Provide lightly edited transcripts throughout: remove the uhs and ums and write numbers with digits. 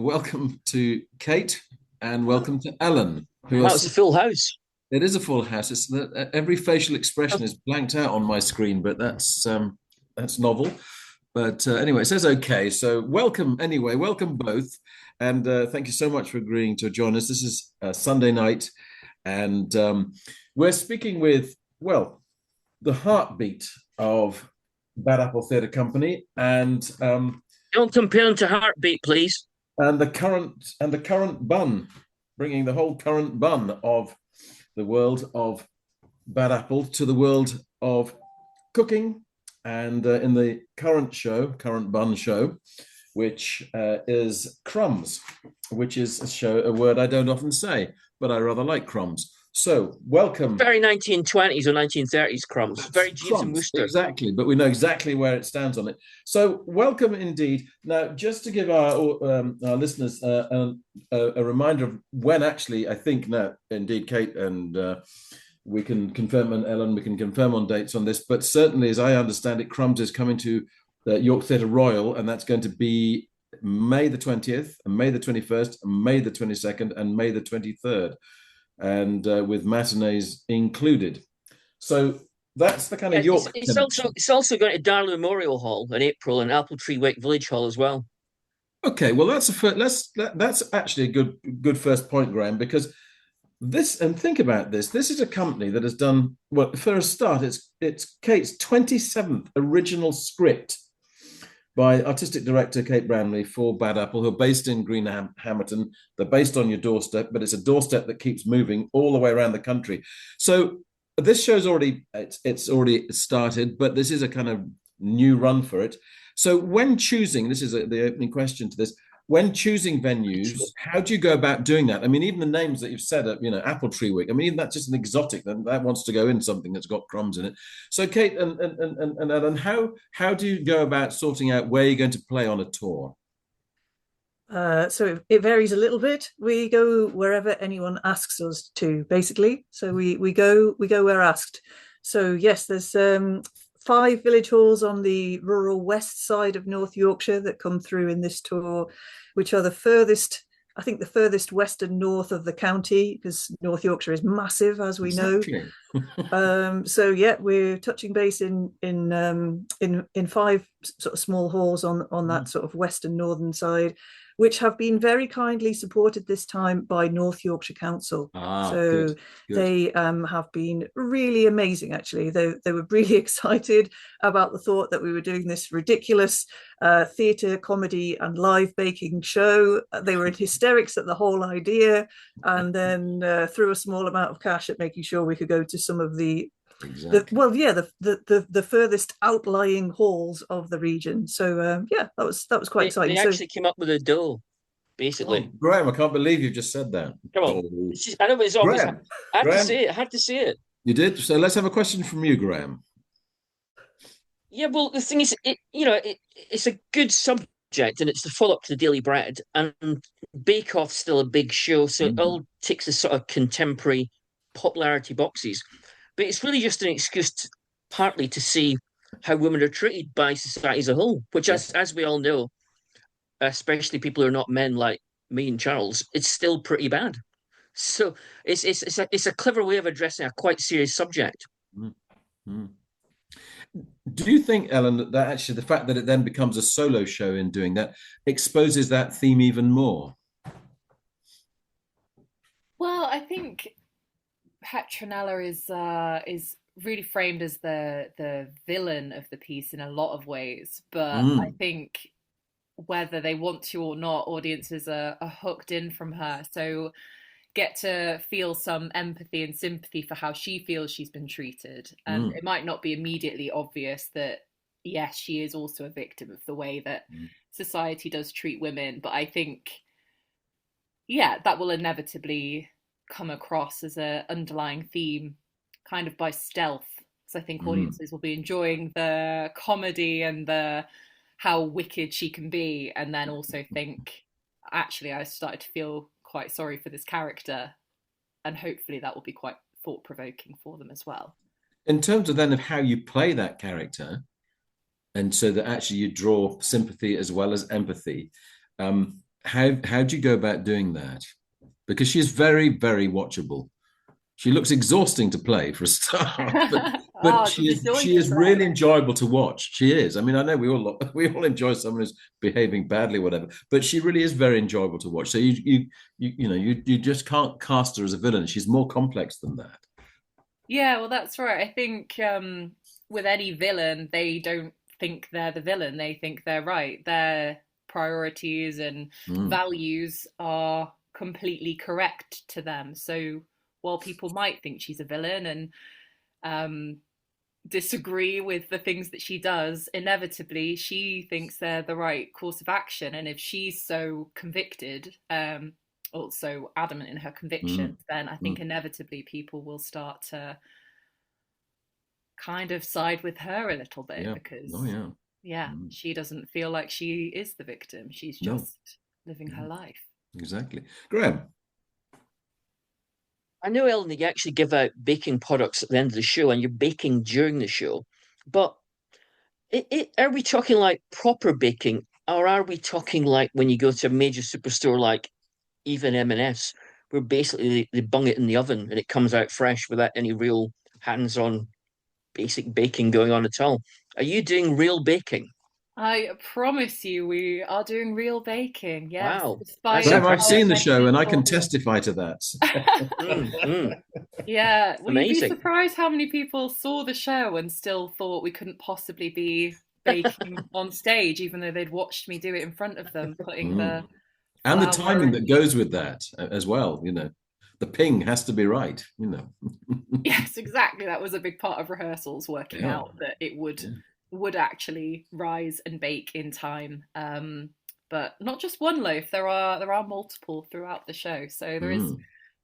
welcome to Kate and welcome to Ellen, who are. That was a full house. It is a full house. It's that every facial expression is blanked out on my screen, but that's novel. But anyway, it says okay. So welcome anyway. Welcome both, and thank you so much for agreeing to join us. This is Sunday night, and we're speaking with the heartbeat of Badapple Theatre Company, Don't compare them to Heartbeat, please. and the current bun, bringing the whole current bun of the world of Badapple to the world of cooking, and in the current bun show, which is Crumbs, which is a word I don't often say, but I rather like crumbs. So welcome. Very 1920s or 1930s crumbs. That's Very Jeeves and crumbs, Wooster. exactly, but we know exactly where it stands on it. So welcome indeed. Now, just to give our listeners a reminder of when actually, I think now, indeed, Kate and we can confirm, and Ellen, we can confirm on dates on this, but certainly, as I understand it, Crumbs is coming to York Theatre Royal, and that's going to be May the 20th, and May the 21st, and May the 22nd, and May the 23rd, and with matinees included. So that's the kind of York. It's also going to Darley Memorial Hall in April and Appletree Wake Village Hall as well. Okay, well that's actually a good first point, Graham, because this, and think about this. This is a company that has done, well, for a start, it's Kate's 27th original script by artistic director Kate Bramley for Badapple, who are based in Greenhampton. They're based on your doorstep, but it's a doorstep that keeps moving all the way around the country. So this show's it's already started, but this is a kind of new run for it. So when choosing, this is the opening question to this, when choosing venues, how do you go about doing that? I mean, even the names that you've said, Apple Tree Wick. I mean, even that's just an exotic. That wants to go in something that's got crumbs in it. So, Kate and Ellen, how do you go about sorting out where you're going to play on a tour? So it varies a little bit. We go wherever anyone asks us to, basically. So we go where asked. So yes, there's five village halls on the rural west side of North Yorkshire that come through in this tour, which are the furthest, I think, the furthest west and north of the county, because North Yorkshire is massive, as we Exactly. know. So yeah, we're touching base in five sort of small halls on that sort of west and northern side, which have been very kindly supported this time by North Yorkshire Council. So Good, good. they have been really amazing, actually. They were really excited about the thought that we were doing this ridiculous theatre, comedy and live baking show. They were in hysterics at the whole idea, and then threw a small amount of cash at making sure we could go to some of Exactly. the furthest outlying halls of the region. So yeah, that was quite They exciting. So actually came up with a dough, Oh, basically. Graham, I can't believe you just said that. Come on. Oh, I know it's obvious. Graham, I had to Graham, say it. I had to say it. you did. So let's have a question from you, Graham. Yeah, well, the thing is, it's a good subject, and it's the follow-up to the Daily Bread, and Bake Off's still a big show, so it Mm. all ticks the sort of contemporary popularity boxes. But it's really just an excuse, partly to see how women are treated by society as a whole, which, Yeah. as we all know, especially people who are not men like me and Charles, it's still pretty bad. So it's a clever way of addressing a quite serious subject. Mm. Mm. Do you think, Ellen, that actually the fact that it then becomes a solo show in doing that exposes that theme even more? Well, I think Petronella is really framed as the villain of the piece in a lot of ways, but I Mm. think whether they want to or not, audiences are hooked in from her. So get to feel some empathy and sympathy for how she feels she's been treated. And Mm. it might not be immediately obvious that, yes, she is also a victim of the way that Mm. society does treat women. But I think, yeah, that will inevitably come across as a underlying theme kind of by stealth. So I think Mm. audiences will be enjoying the comedy and the how wicked she can be, and then also think, actually, I started to feel quite sorry for this character, and hopefully that will be quite thought provoking for them as well. In terms of then of how you play that character, and so that actually you draw sympathy as well as empathy. how do you go about doing that? Because she's very, very watchable. She looks exhausting to play for a start, but she is really enjoyable to watch. She is. I mean, I know we all enjoy someone who's behaving badly, whatever, but she really is very enjoyable to watch. So you just can't cast her as a villain. She's more complex than that. Yeah, well, that's right. I think with any villain, they don't think they're the villain. They think they're right. Their priorities and values are completely correct to them. So while people might think she's a villain and disagree with the things that she does, inevitably she thinks they're the right course of action. And if she's so convicted, also adamant in her convictions, then I think inevitably people will start to kind of side with her a little bit because she doesn't feel like she is the victim. She's just living her life. Exactly. Graham. I know, Ellen, that you actually give out baking products at the end of the show and you're baking during the show, but are we talking like proper baking, or are we talking like when you go to a major superstore like even M&S, where basically they bung it in the oven and it comes out fresh without any real hands-on basic baking going on at all? Are you doing real baking? I promise you, we are doing real baking. Yes. Wow. Graham, I've seen the show and I can testify to that. Yeah. Well, amazing. You'd be surprised how many people saw the show and still thought we couldn't possibly be baking on stage, even though they'd watched me do it in front of them, putting the and the timing that goes with that as well. The ping has to be right. Yes, exactly. That was a big part of rehearsals, working out that it would actually rise and bake in time. But not just one loaf. There are multiple throughout the show, so there is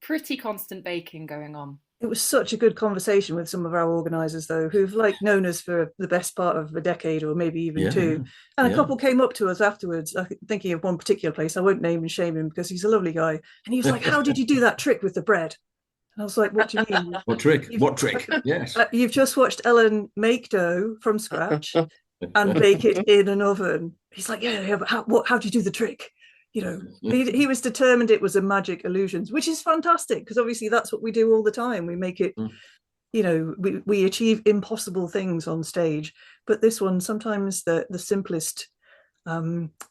pretty constant baking going on. It was such a good conversation with some of our organisers, though, who've known us for the best part of a decade or maybe even two. And a couple came up to us afterwards, thinking of one particular place. I won't name and shame him because he's a lovely guy. And he was like, "How did you do that trick with the bread?" And I was like, "What do you mean? What trick? What trick?" Yes. You've just watched Ellen make dough from scratch and bake it in an oven. He's like, "Yeah, but how do you do the trick?" He was determined it was a magic illusions, which is fantastic because obviously that's what we do all the time. We make it, we achieve impossible things on stage. But this one, sometimes the simplest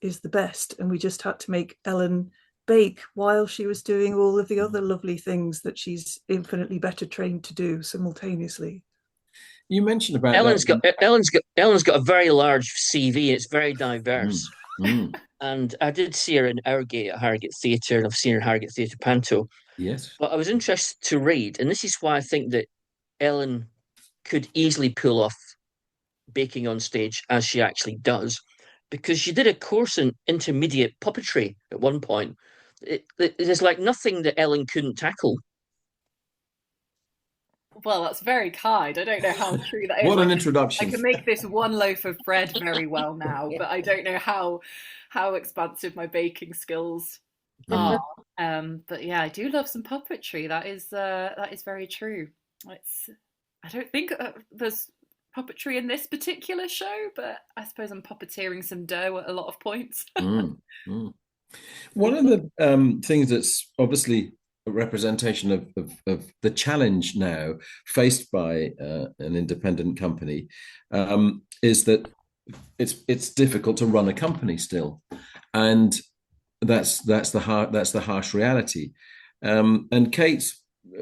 is the best. And we just had to make Ellen bake while she was doing all of the other lovely things that she's infinitely better trained to do simultaneously. You mentioned about Ellen's got a very large CV. It's very diverse. And I did see her in Harrogate at Harrogate Theatre, and I've seen her in Harrogate Theatre Panto. Yes. But I was interested to read, and this is why I think that Ellen could easily pull off baking on stage as she actually does, because she did a course in intermediate puppetry at one point. There's like nothing that Ellen couldn't tackle. Well, that's very kind. I don't know how true that is. What an introduction. I can make this one loaf of bread very well now, but I don't know how expansive my baking skills are. But yeah, I do love some puppetry. That is very true. I don't think there's puppetry in this particular show, but I suppose I'm puppeteering some dough at a lot of points. One of the things that's obviously a representation of the challenge now faced by an independent company is that it's difficult to run a company still, and that's the harsh reality. And Kate,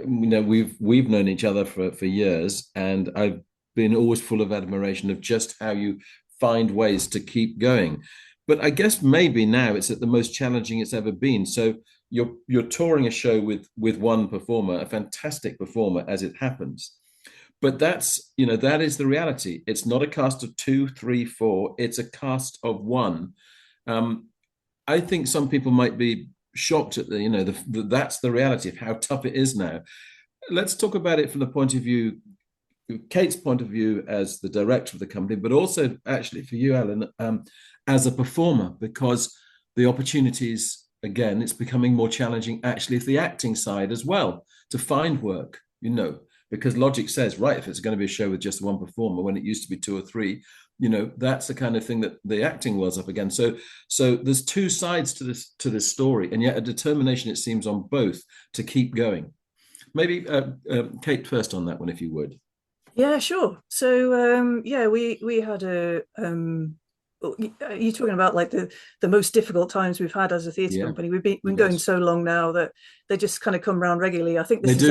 we've known each other for years, and I've been always full of admiration of just how you find ways to keep going. But I guess maybe now it's at the most challenging it's ever been. So you're touring a show with one performer, a fantastic performer as it happens. But that is the reality. It's not a cast of 2, 3, 4. It's a cast of one. I think some people might be shocked at that's the reality of how tough it is now. Let's talk about it from the point of view, Kate's point of view as the director of the company, but also actually for you, Ellen, as a performer, because the opportunities, again, it's becoming more challenging actually for the acting side as well to find work, because logic says, right, if it's going to be a show with just one performer when it used to be 2 or 3, that's the kind of thing that the acting was up against. So there's two sides to this story, and yet a determination, it seems, on both to keep going. Maybe Kate first on that one, if you would. Yeah, sure. So we had a you're talking about like the most difficult times we've had as a theatre company. We've been going so long now that they just kind of come around regularly. I think this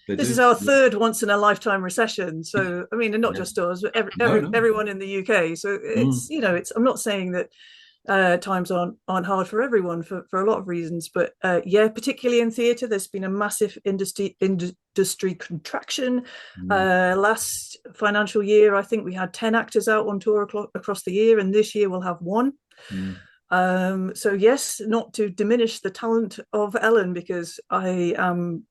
is our third once in a lifetime recession. So I mean, and not just us, but everyone in the UK. So it's I'm not saying that times aren't hard for everyone for a lot of reasons, but particularly in theatre, there's been a massive industry contraction. Last financial year, I think we had 10 actors out on tour across the year, and this year we'll have one. So yes, not to diminish the talent of Ellen, because I am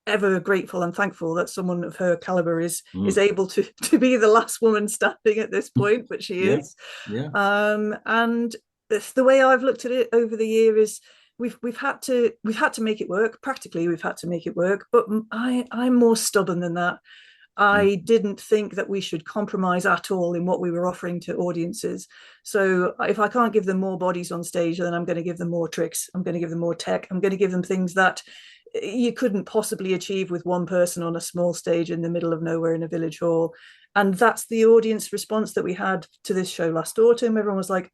ever grateful and thankful that someone of her caliber is able to be the last woman standing at this point, but she is. And the way I've looked at it over the year is we've had to make it work. Practically, we've had to make it work. But I'm more stubborn than that. I didn't think that we should compromise at all in what we were offering to audiences. So if I can't give them more bodies on stage, then I'm going to give them more tricks. I'm going to give them more tech. I'm going to give them things that you couldn't possibly achieve with one person on a small stage in the middle of nowhere in a village hall. And that's the audience response that we had to this show last autumn. Everyone was like,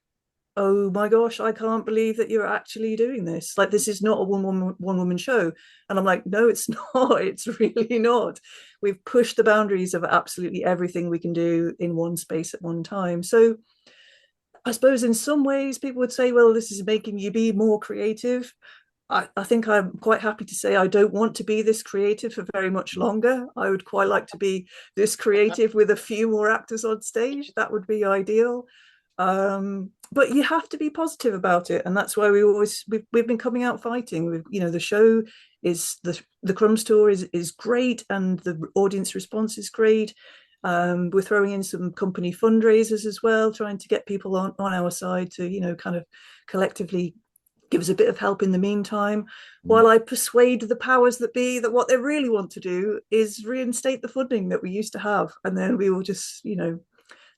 oh my gosh, I can't believe that you're actually doing this. Like, this is not a one woman show. And I'm like, no, it's not. It's really not. We've pushed the boundaries of absolutely everything we can do in one space at one time. So I suppose in some ways people would say, well, this is making you be more creative. I think I'm quite happy to say I don't want to be this creative for very much longer. I would quite like to be this creative with a few more actors on stage. That would be ideal. But you have to be positive about it, and that's why we've been coming out fighting. The show is the Crumbs tour is great, and the audience response is great. We're throwing in some company fundraisers as well, trying to get people on our side to kind of collectively give us a bit of help in the meantime, while I persuade the powers that be that what they really want to do is reinstate the funding that we used to have, and then we will just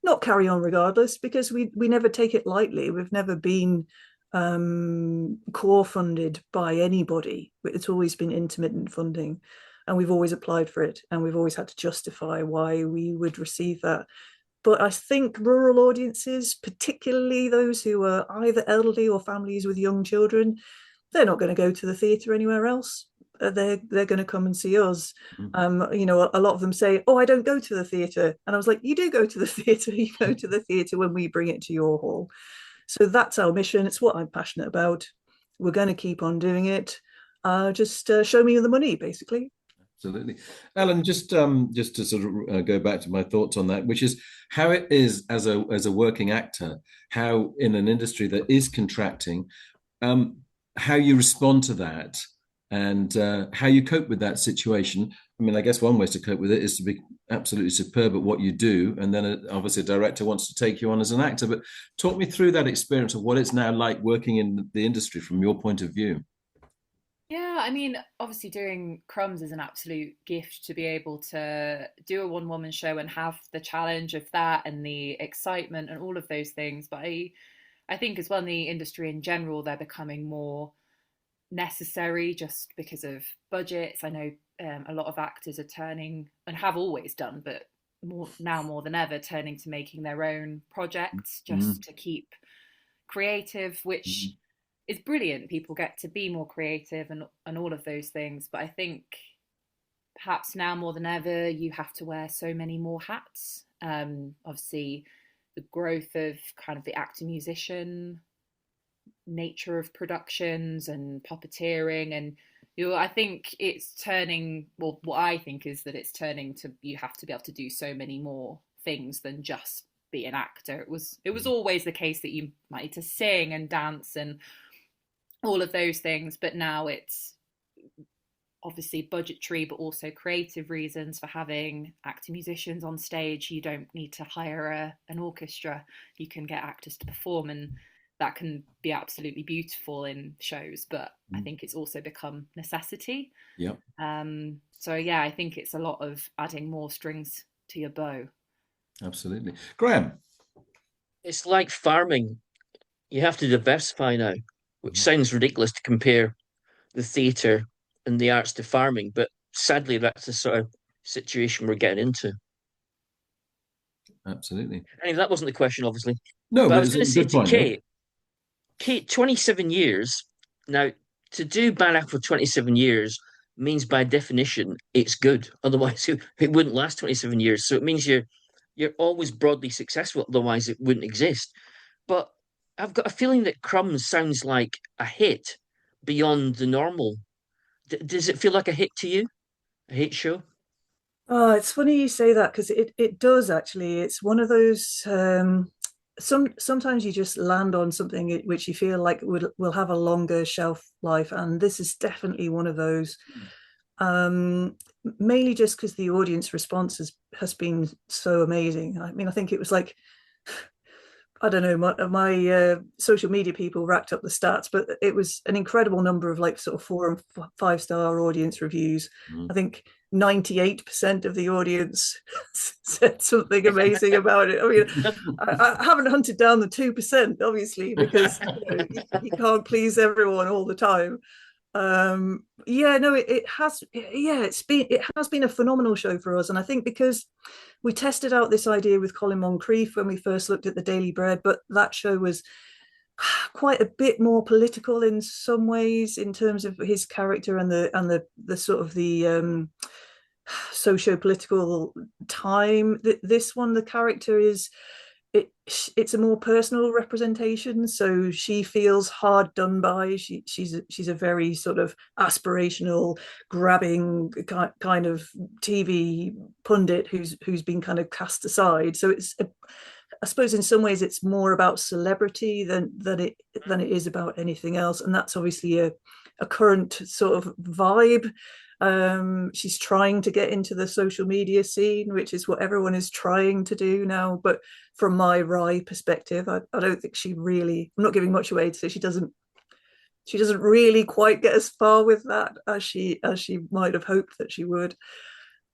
not carry on regardless, because we never take it lightly. We've never been core funded by anybody. It's always been intermittent funding, and we've always applied for it, and we've always had to justify why we would receive that. But I think rural audiences, particularly those who are either elderly or families with young children, they're not going to go to the theatre anywhere else. They're going to come and see us. A lot of them say, oh, I don't go to the theatre. And I was like, you do go to the theatre. You go to the theatre when we bring it to your hall. So that's our mission. It's what I'm passionate about. We're going to keep on doing it. Just show me the money, basically. Absolutely. Alan, just to sort of go back to my thoughts on that, which is how it is as a working actor, how in an industry that is contracting, how you respond to that, and how you cope with that situation. I mean, I guess one way to cope with it is to be absolutely superb at what you do, and then obviously a director wants to take you on as an actor. But talk me through that experience of what it's now like working in the industry from your point of view. Yeah, I mean, obviously doing Crumbs is an absolute gift to be able to do a one-woman show and have the challenge of that and the excitement and all of those things. But I think as well in the industry in general, they're becoming more necessary just because of budgets. I know a lot of actors are turning, and have always done, but more than ever, turning to making their own projects just to keep creative, which is brilliant. People get to be more creative and all of those things. But I think perhaps now more than ever, you have to wear so many more hats. Obviously, the growth of kind of the actor-musician nature of productions and puppeteering, and I think it's turning, well, what I think is that it's turning to, you have to be able to do so many more things than just be an actor. It was always the case that you might need to sing and dance and all of those things, but now it's obviously budgetary but also creative reasons for having actor musicians on stage. You don't need to hire an orchestra. You can get actors to perform, and that can be absolutely beautiful in shows, but I think it's also become necessity. So yeah, I think it's a lot of adding more strings to your bow. Absolutely. Graham. It's like farming. You have to diversify now, which sounds ridiculous to compare the theatre and the arts to farming, but sadly, that's the sort of situation we're getting into. Absolutely. Anyway, that wasn't the question, obviously. No, But I but was it's going a to say good to point, though. Kate, 27 years. Now, to do Badapple for 27 years means by definition it's good. Otherwise, it wouldn't last 27 years. So it means you're always broadly successful. Otherwise, it wouldn't exist. But I've got a feeling that Crumbs sounds like a hit beyond the normal. Does it feel like a hit to you? A hit show? Oh, it's funny you say that because it does actually. It's one of those sometimes you just land on something which you feel like will have a longer shelf life, and this is definitely one of those. Mainly just because the audience response has been so amazing. I mean, I think it was like, I don't know, my social media people racked up the stats, but it was an incredible number of like sort of 4 and 5 star audience reviews. I think 98% of the audience said something amazing about it. I mean, I haven't hunted down the 2%, obviously, because you can't please everyone all the time. Yeah, no, it has, yeah, it has been a phenomenal show for us. And I think because we tested out this idea with Colin Moncrief when we first looked at the Daily Bread, but that show was quite a bit more political in some ways in terms of his character and the sort of the socio-political time. This one, the character is it's a more personal representation, so she feels hard done by. She's a very sort of aspirational, grabbing kind of TV pundit who's been kind of cast aside. So I suppose in some ways it's more about celebrity than it is about anything else, and that's obviously a current sort of vibe. She's trying to get into the social media scene, which is what everyone is trying to do now. But from my wry perspective, I don't think she really, I'm not giving much away, so she doesn't really quite get as far with that as she might have hoped that she would.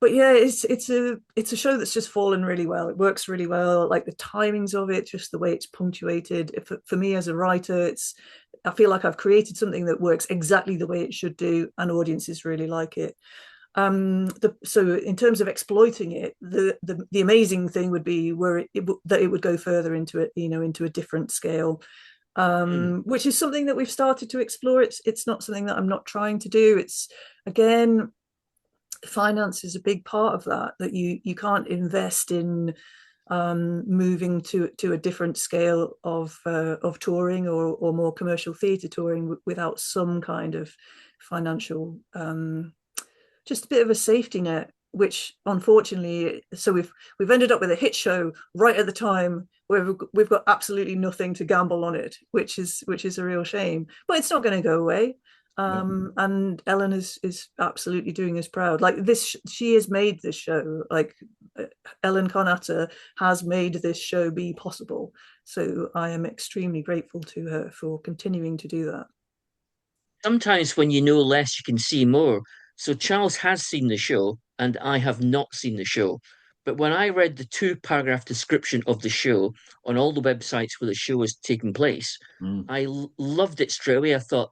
But yeah, it's a show that's just fallen really well. It works really well, like the timings of it, just the way it's punctuated. For me as a writer, I feel like I've created something that works exactly the way it should do, and audiences really like it. So in terms of exploiting it, the amazing thing would be that it would go further into it, into a different scale, which is something that we've started to explore. It's not something that I'm not trying to do. It's, again, finance is a big part of that you can't invest in moving to a different scale of touring or more commercial theatre touring without some kind of financial, just a bit of a safety net, which unfortunately, so we've ended up with a hit show right at the time where we've got absolutely nothing to gamble on it, which is a real shame, but it's not going to go away. And Ellen is absolutely doing us proud. Like this, she has made this show. Like Ellen Carnazza has made this show be possible. So I am extremely grateful to her for continuing to do that. Sometimes when you know less, you can see more. So Charles has seen the show, and I have not seen the show. But when I read the 2 paragraph description of the show on all the websites where the show was taking place, I loved it straight away. I thought,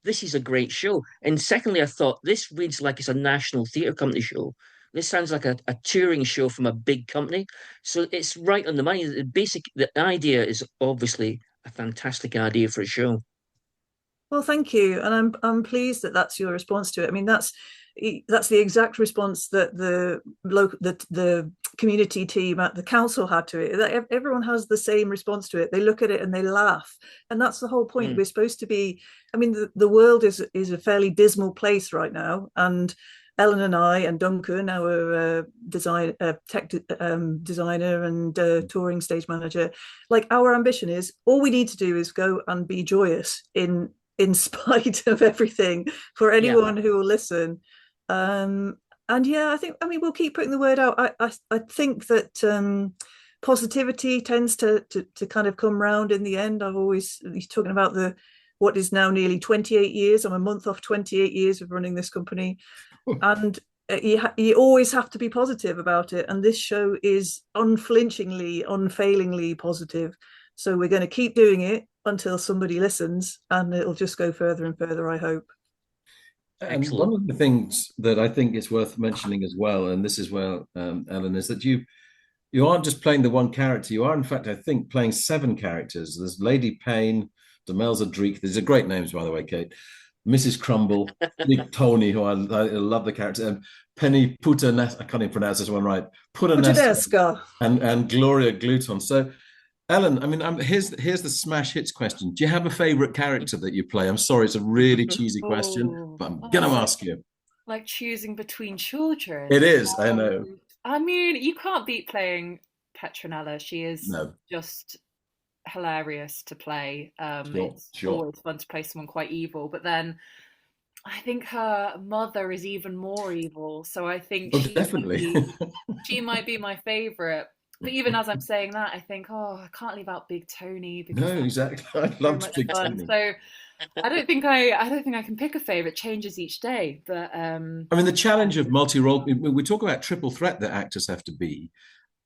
this is a great show. And secondly, I thought this reads like it's a national theatre company show. This sounds like a touring show from a big company. So it's right on the money. The idea is obviously a fantastic idea for a show. Well, thank you, and I'm pleased that that's your response to it. I mean, that's the exact response that the community team at the council had to it. That everyone has the same response to it. They look at it and they laugh, and that's the whole point. We're supposed to be. I mean, the world is a fairly dismal place right now, and Ellen and I and Duncan, our tech designer and touring stage manager, like our ambition is all we need to do is go and be joyous in spite of everything for anyone who will listen. And yeah, I mean, we'll keep putting the word out. I think that positivity tends to kind of come round in the end. I've always talking about what is now nearly 28 years. I'm a month off 28 years of running this company. And you always have to be positive about it. And this show is unflinchingly, unfailingly positive. So we're going to keep doing it until somebody listens, and it'll just go further and further, I hope. And Excellent. one of the things that I think is worth mentioning as well, and this is where, Ellen, is that you aren't just playing the one character. You are, in fact, I think, playing 7 characters. There's Lady Payne, Demelza Dreek. These are great names, by the way, Kate. Mrs. Crumble, Nick Tony, who I love the character, and Penny Putanesca, I can't even pronounce this one right, Putanesca. and Gloria Gluton. So, Ellen, I mean, here's the smash hits question. Do you have a favorite character that you play? I'm sorry, it's a really cheesy question, but I'm going to ask you. Like choosing between children. It is, I know. I mean, you can't beat playing Petronella. She is just hilarious to play. It's always fun to play someone quite evil, but then I think her mother is even more evil. So I think she might be my favorite. But even as I'm saying that, I think, I can't leave out Big Tony. No, exactly. I love Big Tony. So I don't think I can pick a favorite. It changes each day. But I mean, the challenge of multi-role. We talk about triple threat that actors have to be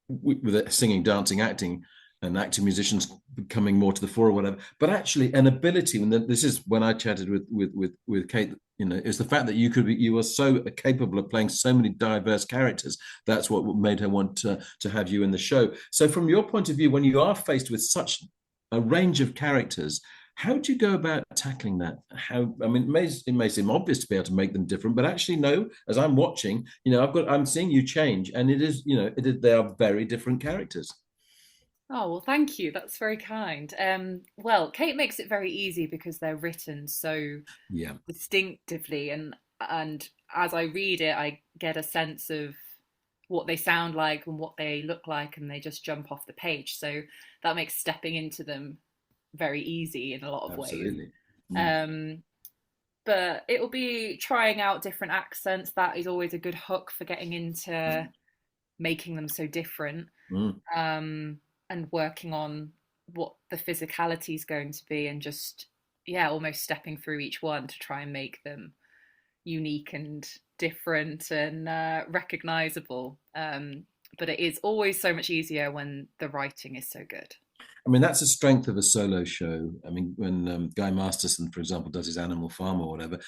with singing, dancing, acting, and acting musicians coming more to the fore or whatever. But actually, an ability. And this is when I chatted with Kate. Is the fact that you were so capable of playing so many diverse characters. That's what made her want to have you in the show. So, from your point of view, when you are faced with such a range of characters, how do you go about tackling that? It may seem obvious to be able to make them different, but actually, no. As I'm watching, I'm seeing you change, and they are very different characters. Oh, well, thank you. That's very kind. Well, Kate makes it very easy because they're written so distinctively, and as I read it, I get a sense of what they sound like and what they look like, and they just jump off the page. So that makes stepping into them very easy in a lot of ways. But it will be trying out different accents. That is always a good hook for getting into making them so different. And working on what the physicality is going to be, and just almost stepping through each one to try and make them unique and different and recognizable. But it is always so much easier when the writing is so good. I mean, that's a strength of a solo show. I mean, when Guy Masterson, for example, does his Animal Farm or whatever,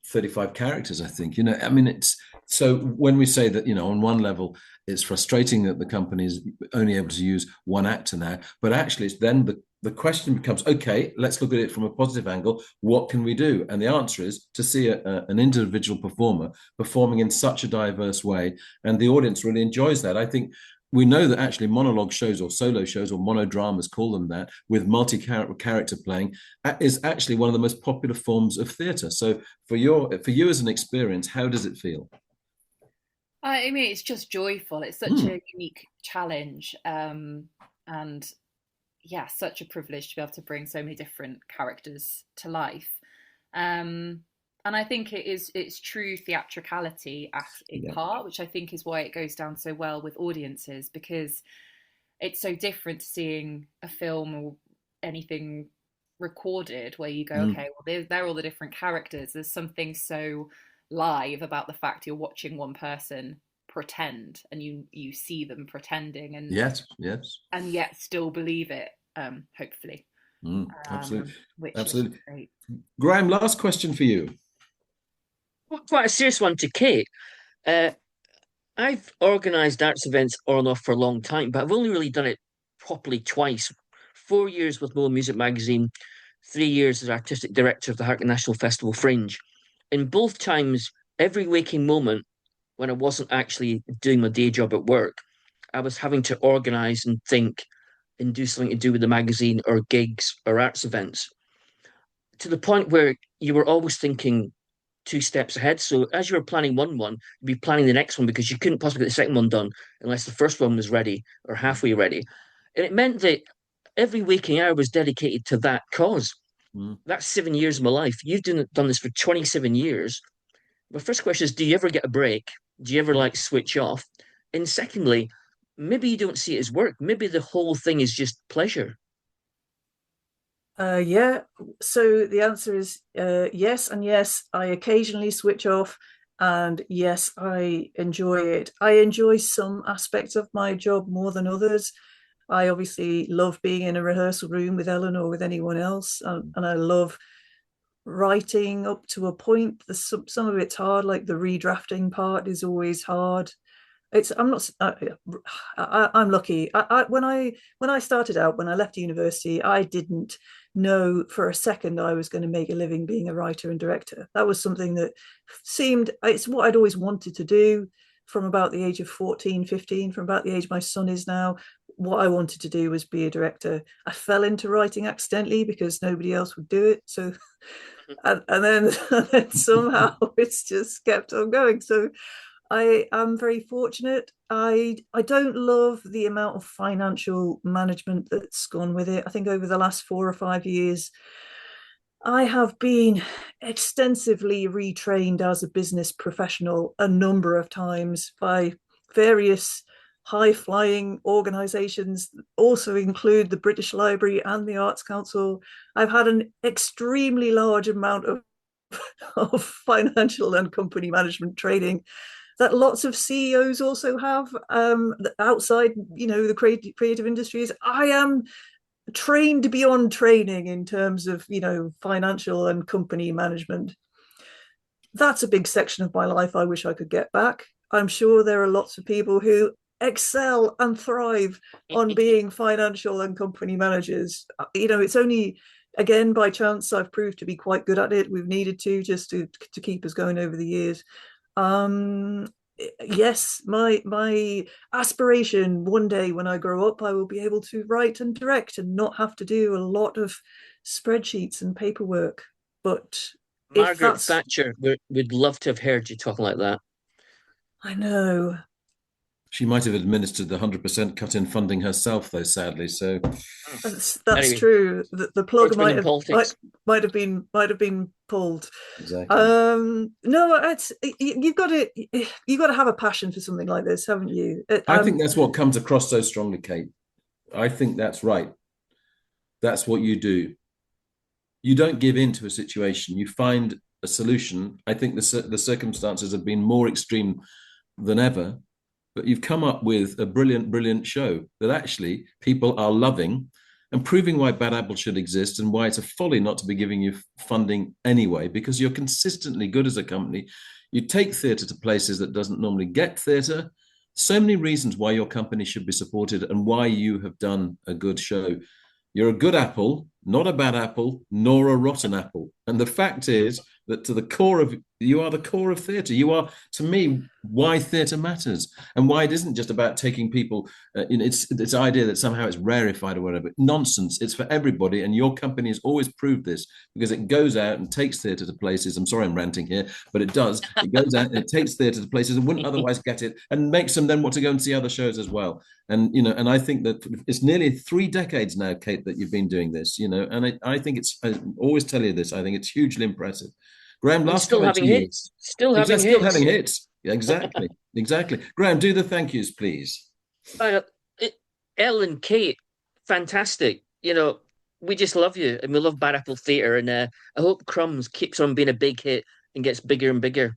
35 characters, I think. It's so when we say that, on one level, it's frustrating that the company is only able to use one actor now, but actually it's then the question becomes, okay, let's look at it from a positive angle. What can we do? And the answer is to see an individual performer performing in such a diverse way, and the audience really enjoys that. I think we know that actually monologue shows or solo shows or monodramas, call them that, with multi-character playing, is actually one of the most popular forms of theatre. So for you as an experience, how does it feel? I mean, it's just joyful. It's such a unique challenge, and such a privilege to be able to bring so many different characters to life. And I think it's true theatricality at its heart, which I think is why it goes down so well with audiences, because it's so different to seeing a film or anything recorded where you go, okay, well, they're all the different characters. There's something so live about the fact you're watching one person pretend, and you see them pretending, and yes, and yet still believe it, hopefully. Absolutely. Great. Graham, last question for you. Quite a serious one to Kate. I've organised arts events on and off for a long time, but I've only really done it properly twice. 4 years with More Music Magazine, 3 years as artistic director of the Harrogate National Festival Fringe. In both times, every waking moment, when I wasn't actually doing my day job at work, I was having to organise and think and do something to do with the magazine or gigs or arts events, to the point where you were always thinking 2 steps ahead. So as you were planning one, you'd be planning the next one, because you couldn't possibly get the second one done unless the first one was ready or halfway ready. And it meant that every waking hour was dedicated to that cause. That's 7 years of my life. You've done this for 27 years. My first question is, do you ever get a break? Do you ever switch off? And secondly, maybe you don't see it as work. Maybe the whole thing is just pleasure. So the answer is yes and yes. I occasionally switch off, and yes, I enjoy it. I enjoy some aspects of my job more than others. I obviously love being in a rehearsal room with Ellen or with anyone else, and I love writing up to a point. Some of it's hard, like the redrafting part is always hard. I'm not. I'm lucky. When I started out, when I left university, I didn't know for a second I was going to make a living being a writer and director. That was something that it's what I'd always wanted to do from about the age of 14, 15, from about the age my son is now. What I wanted to do was be a director. I fell into writing accidentally because nobody else would do it. So, and then somehow it's just kept on going. So I am very fortunate. I don't love the amount of financial management that's gone with it. I think over the last 4 or 5 years, I have been extensively retrained as a business professional a number of times by various high-flying organizations, also include the British Library and the Arts Council. I've had an extremely large amount of financial and company management training that lots of CEOs also have outside, the creative industries. I am trained beyond training in terms of, financial and company management. That's a big section of my life I wish I could get back. I'm sure there are lots of people who excel and thrive on being financial and company managers. It's only, again, by chance I've proved to be quite good at it. We've needed to just to keep us going over the years. Yes, my aspiration one day when I grow up, I will be able to write and direct and not have to do a lot of spreadsheets and paperwork. But Margaret Thatcher would love to have heard you talking like that. I know. She might have administered the 100% cut in funding herself, though, sadly. So that's anyway, true. The plug might have been pulled. Exactly. No, you've got to have a passion for something like this, haven't you? I think that's what comes across so strongly, Kate. I think that's right. That's what you do. You don't give in to a situation. You find a solution. I think the circumstances have been more extreme than ever. But you've come up with a brilliant, brilliant show that actually people are loving and proving why Badapple should exist and why it's a folly not to be giving you funding anyway, because you're consistently good as a company. You take theatre to places that doesn't normally get theatre. So many reasons why your company should be supported and why you have done a good show. You're a good apple, not a bad apple, nor a rotten apple. And the fact is that you are the core of theatre. You are, to me, why theatre matters and why it isn't just about taking people. It's this idea that somehow it's rarefied or whatever. Nonsense. It's for everybody. And your company has always proved this because it goes out and takes theatre to places. I'm sorry I'm ranting here, but it does. It goes out and it takes theatre to places and wouldn't otherwise get it and makes them then want to go and see other shows as well. And I think that it's nearly 3 decades now, Kate, that you've been doing this, and I think I always tell you this, I think it's hugely impressive. Graham, last still having hits. Still having hits. Yeah, exactly. Exactly. Graham, do the thank yous, please. Ellen, Kate, fantastic. We just love you and we love Badapple Theatre. And I hope Crumbs keeps on being a big hit and gets bigger and bigger.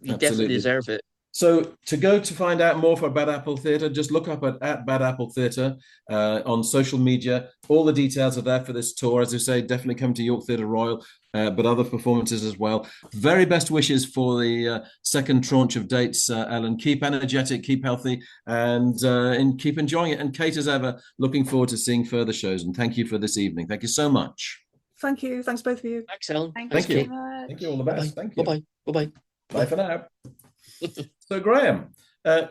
You definitely deserve it. So to find out more for Badapple Theatre, just look up at Badapple Theatre on social media. All the details are there for this tour. As I say, definitely come to York Theatre Royal, but other performances as well. Very best wishes for the second tranche of dates, Ellen. Keep energetic, keep healthy, and keep enjoying it. And Kate, as ever, looking forward to seeing further shows. And thank you for this evening. Thank you so much. Thank you. Thanks, both of you. Thanks, Ellen. Thank you. Thank you. All the best. Bye-bye. Thank you. Bye-bye. Bye-bye. Bye for now. So, Graham, a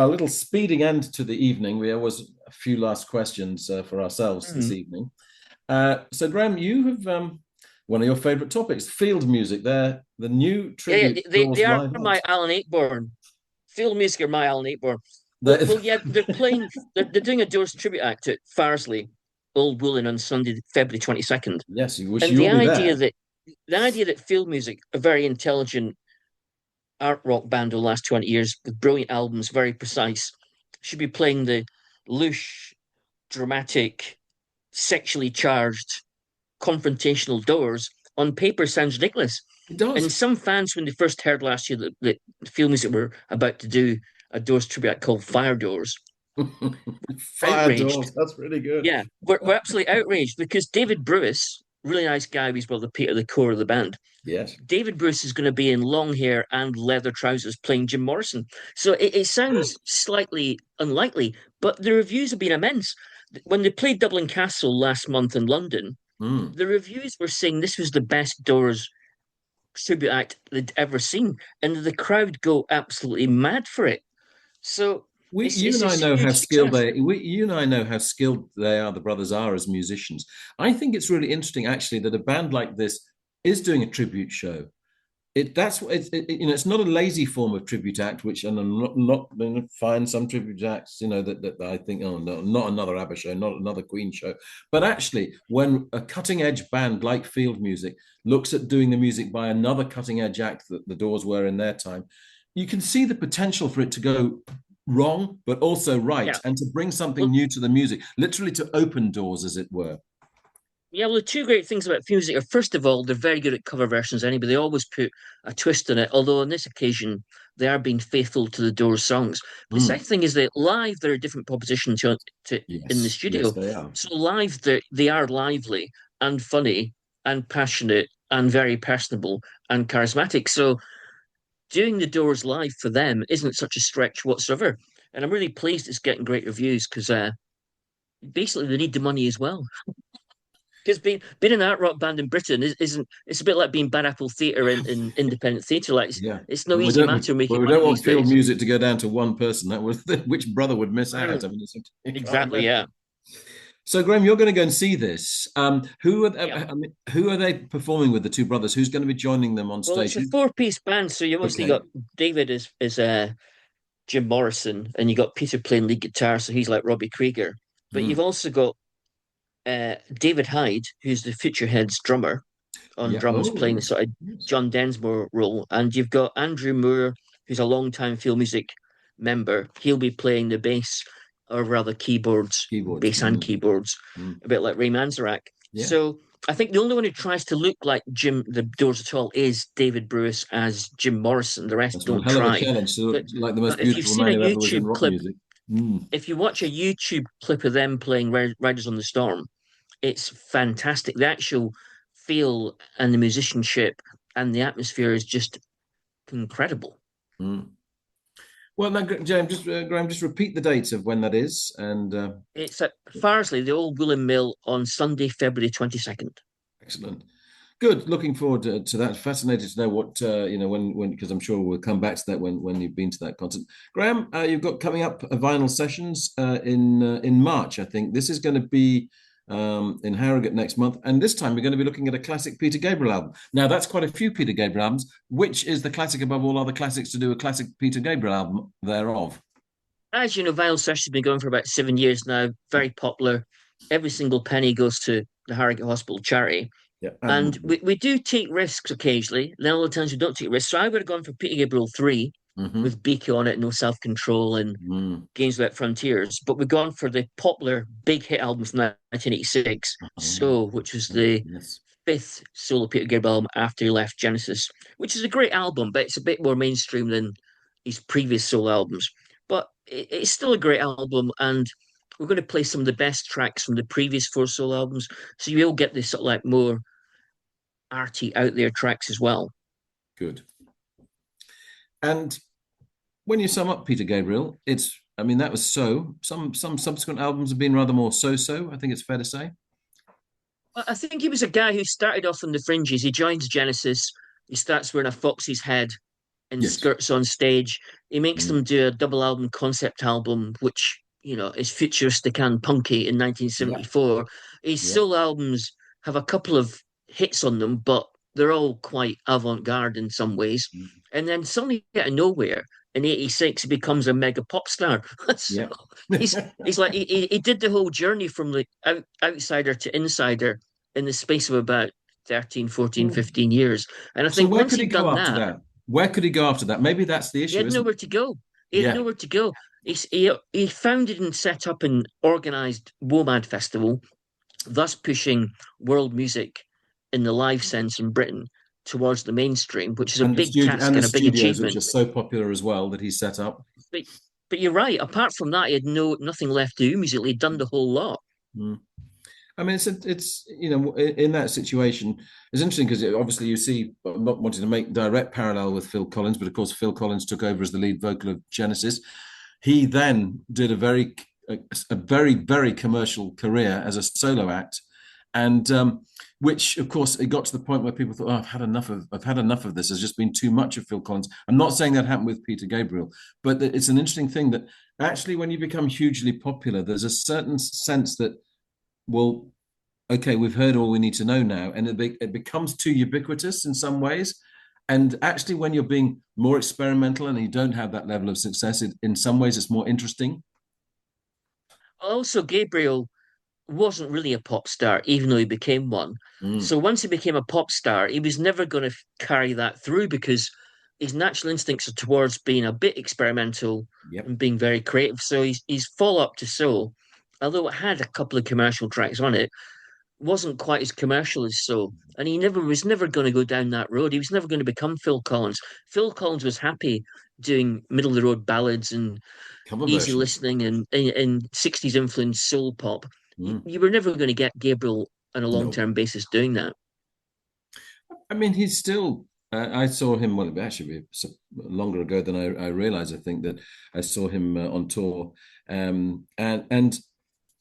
little speeding end to the evening. We always a few last questions for ourselves this evening. So, Graham, you have one of your favourite topics, field music. They're the new tribute. They are my Alan Ayckbourn. Field music are my Alan Ayckbourn. Well, yeah, they're playing. They're doing a Doors tribute act at Farsley, Old Woollen on Sunday, February 22nd. Yes, you wish and you the would be idea there. The idea that field music, a very intelligent art rock band of the last 20 years with brilliant albums, very precise, should be playing the louche, dramatic, sexually charged, confrontational Doors on paper sounds ridiculous. It does. And some fans, when they first heard last year that field music were about to do a Doors tribute called Fire Doors, Fire Outraged. doors. That's really good. Yeah, we're absolutely outraged because David Brewis, really nice guy, he's brother Peter, the core of the band. Yes. David Bruce is going to be in long hair and leather trousers playing Jim Morrison. So it sounds slightly unlikely, but the reviews have been immense. When they played Dublin Castle last month in London, the reviews were saying this was the best Doors tribute act they'd ever seen, and the crowd go absolutely mad for it. So You it's and I this know how huge skilled success. you and I know how skilled they are. The brothers are as musicians. I think it's really interesting, actually, that a band like this is doing a tribute show. It's not a lazy form of tribute act, which, and I'm not going to find some tribute acts, that I think, oh no, not another ABBA show, not another Queen show. But actually, when a cutting edge band like Field Music looks at doing the music by another cutting edge act that the Doors were in their time, you can see the potential for it to go wrong, but also right, Yeah. and to bring something Well, new to the music, literally to open doors, as it were. yeah, well, the two great things about music are, first of all, they're very good at cover versions anyway. They always put a twist on it, although on this occasion, they are being faithful to the Doors songs. But the second thing is that live, they're a different proposition to in the Yes, studio. they are. So live, they are lively and funny and passionate and very personable and charismatic. So doing the Doors live for them isn't such a stretch whatsoever. And I'm really pleased it's getting great reviews because basically they need the money as well. Because being an art rock band in Britain isn't it's a bit like being Badapple Theatre in independent theatre. Like Yeah, it's no but easy matter but making we money don't want these Field days. Music to go down to one person. That was which brother would miss out. I mean, you can't Exactly, imagine. yeah. So, Graham, you're going to go and see this. Yeah. Who are they performing with, the two brothers? Who's going to be joining them on Well, stage? it's a four-piece band, so you obviously Okay. got David is Jim Morrison, and you got Peter playing lead guitar, so he's like Robbie Krieger. But Mm. you've also got David Hyde, who's the Future Heads drummer on Yeah. drums, playing the Oh, sort of yes. John Densmore role, and you've got Andrew Moore, who's a long-time Field Music member. He'll be playing the bass, or rather keyboards, Keyboards. bass and keyboards, Mm. a bit like Ray Manzarek. Yeah. So I think the only one who tries to look like Jim the Doors at all is David Brewis as Jim Morrison. The rest That's one don't hell of a try. challenge to look But like the most but if you've beautiful seen a man who ever was in YouTube rock clip, music. Mm. if you watch a YouTube clip of them playing Riders on the Storm, it's fantastic. The actual feel and the musicianship and the atmosphere is just incredible. Mm. Well, now, Graham, just repeat the dates of when that is, and It's at Farsley, the old Woolen Mill, on Sunday, February 22nd. excellent. Good. Looking forward to that. Fascinated to know what when because I'm sure we'll come back to that when you've been to that concert. Graham, you've got coming up vinyl sessions in March. I think this is going to be in Harrogate next month, and this time we're going to be looking at a classic Peter Gabriel album. Now that's quite a few Peter Gabriel albums. Which is the classic above all other classics to do a classic Peter Gabriel album thereof? As you know, vinyl sessions have been going for about 7 years now, very popular. Every single penny goes to the Harrogate Hospital charity. Yeah, And we do take risks occasionally. Then other times we don't take risks. So I would have gone for Peter Gabriel 3 with Beaky on it, No Self Control and Games Without Frontiers. But we've gone for the popular big hit album from 1986, So, which was the fifth solo Peter Gabriel album after he left Genesis, which is a great album, but it's a bit more mainstream than his previous solo albums. But it's still a great album, and we're going to play some of the best tracks from the previous four solo albums. So you will get this sort of like more arty out there tracks as well. Good. And when you sum up Peter Gabriel, that was so. Some subsequent albums have been rather more so-so, I think it's fair to say. Well, I think he was a guy who started off on the fringes. He joins Genesis. He starts wearing a fox's head and skirts on stage. He makes them do a double album concept album, which, is futuristic and punky in 1974. His solo albums have a couple of hits on them, but they're all quite avant-garde in some ways. And then suddenly out of nowhere, in 86, he becomes a mega pop star. So he's like, he did the whole journey from the outsider to insider in the space of about 13, 14, 15 years. And I think where once could he he'd go done after that? Where could he go after that? Maybe that's the issue. He had nowhere to go. He had nowhere to go. He founded and set up and organised WOMAD Festival, thus pushing world music in the live sense in Britain towards the mainstream, which is a big task and a big achievement. Which are so popular as well that he set up. But you're right. Apart from that, he had nothing left to do musically. He'd done the whole lot. Mm. I mean, it's in that situation, it's interesting because obviously you see, I'm not wanting to make direct parallel with Phil Collins, but of course Phil Collins took over as the lead vocal of Genesis. He then did a very very commercial career as a solo act, and which of course it got to the point where people thought, oh, I've had enough of this. There's just been too much of Phil Collins. I'm not saying that happened with Peter Gabriel, but it's an interesting thing that actually when you become hugely popular, there's a certain sense that, well, okay, we've heard all we need to know now, and it becomes too ubiquitous in some ways. And actually, when you're being more experimental and you don't have that level of success, in some ways it's more interesting. Also, Gabriel wasn't really a pop star, even though he became one. So once he became a pop star, he was never going to carry that through because his natural instincts are towards being a bit experimental and being very creative. So his follow-up to Soul, although it had a couple of commercial tracks on it, wasn't quite as commercial as Soul. And he was never going to go down that road. He was never going to become Phil Collins. Phil Collins was happy doing middle of the road ballads and easy listening and 60s influenced soul pop. You were never going to get Gabriel on a long-term basis doing that. I mean, he's still. I saw him. Well, actually, longer ago than I realized. I think that I saw him on tour, and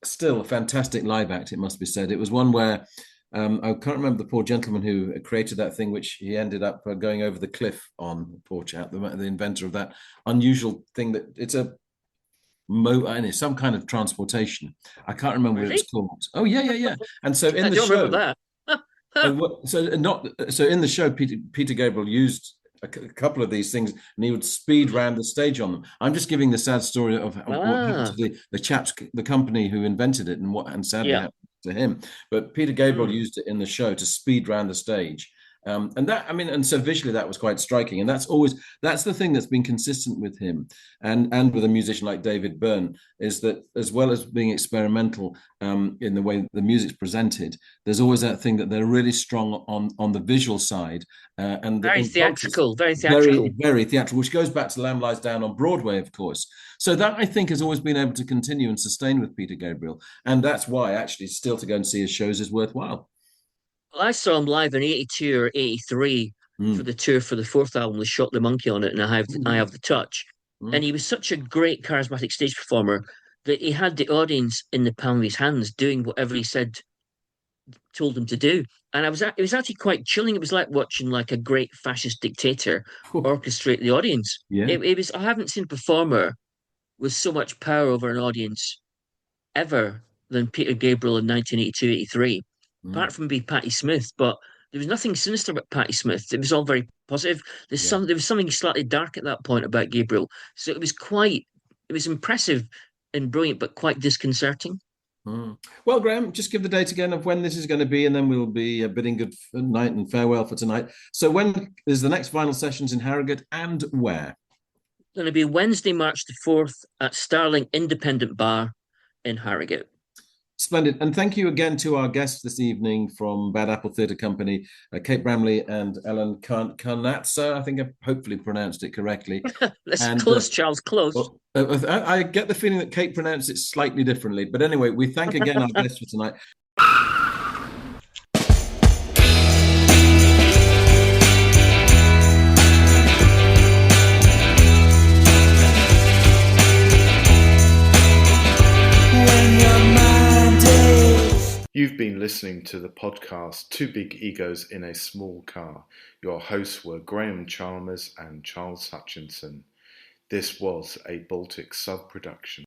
still a fantastic live act. It must be said. It was one where I can't remember the poor gentleman who created that thing, which he ended up going over the cliff on. Poor chap, the inventor of that unusual thing that it's a. Some kind of transportation. I can't remember what it's called. Oh yeah. And so in the show, that. so in the show, Peter Gabriel used a couple of these things, and he would speed around the stage on them. I'm just giving the sad story of what happened to the company who invented it, and sadly happened to him. But Peter Gabriel used it in the show to speed around the stage. And so visually that was quite striking, and that's the thing that's been consistent with him, and with a musician like David Byrne, is that as well as being experimental in the way the music's presented, there's always that thing that they're really strong on the visual side, and very theatrical, very theatrical, which goes back to Lamb Lies Down on Broadway, of course. So that I think has always been able to continue and sustain with Peter Gabriel, and that's why actually still to go and see his shows is worthwhile. Well, I saw him live in 82 or 83 for the tour for the fourth album with Shot the Monkey on it, and I Have the Touch. And he was such a great charismatic stage performer that he had the audience in the palm of his hands doing whatever he told them to do. And it was actually quite chilling. It was like watching like a great fascist dictator orchestrate the audience. It was. I haven't seen a performer with so much power over an audience ever than Peter Gabriel in 1982-83. Apart from being Patti Smith, but there was nothing sinister about Patti Smith. It was all very positive. There was something slightly dark at that point about Gabriel. So it was impressive and brilliant, but quite disconcerting. Well, Graham, just give the date again of when this is going to be, and then we'll be bidding good night and farewell for tonight. So when is the next final sessions in Harrogate, and where? It's going to be Wednesday, March the 4th at Starling Independent Bar in Harrogate. Splendid. And thank you again to our guests this evening from Badapple Theatre Company, Kate Bramley and Ellen Carnazza. I think I've hopefully pronounced it correctly. Close, Charles, close. Well, I get the feeling that Kate pronounced it slightly differently. But anyway, we thank again our guests for tonight. You've been listening to the podcast Two Big Egos in a Small Car. Your hosts were Graham Chalmers and Charles Hutchinson. This was a Baltic sub-production.